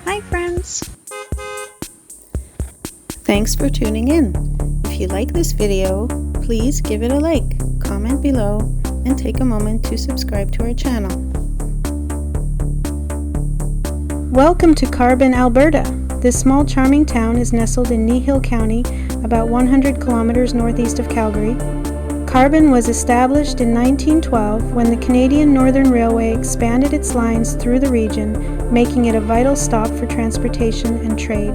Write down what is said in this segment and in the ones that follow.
Hi friends! Thanks for tuning in. If you like this video, please give it a like, comment below, and take a moment to subscribe to our channel. Welcome to Carbon, Alberta. This small charming town is nestled in Kneehill County, about 100 kilometers northeast of Calgary. Carbon was established in 1912 when the Canadian Northern Railway expanded its lines through the region, making it a vital stop for transportation and trade.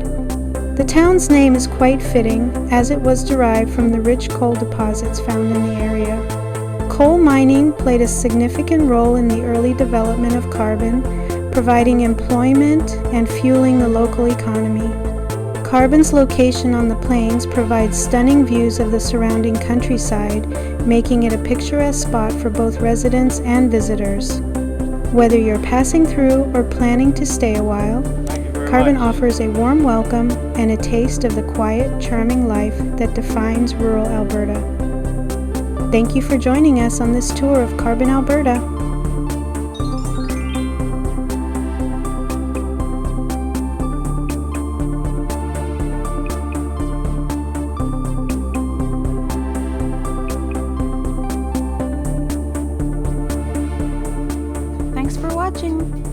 The town's name is quite fitting, as it was derived from the rich coal deposits found in the area. Coal mining played a significant role in the early development of Carbon, providing employment and fueling the local economy. Carbon's location on the plains provides stunning views of the surrounding countryside, making it a picturesque spot for both residents and visitors. Whether you're passing through or planning to stay a while, Carbon offers a warm welcome and a taste of the quiet, charming life that defines rural Alberta. Thank you for joining us on this tour of Carbon, Alberta. Thanks for watching.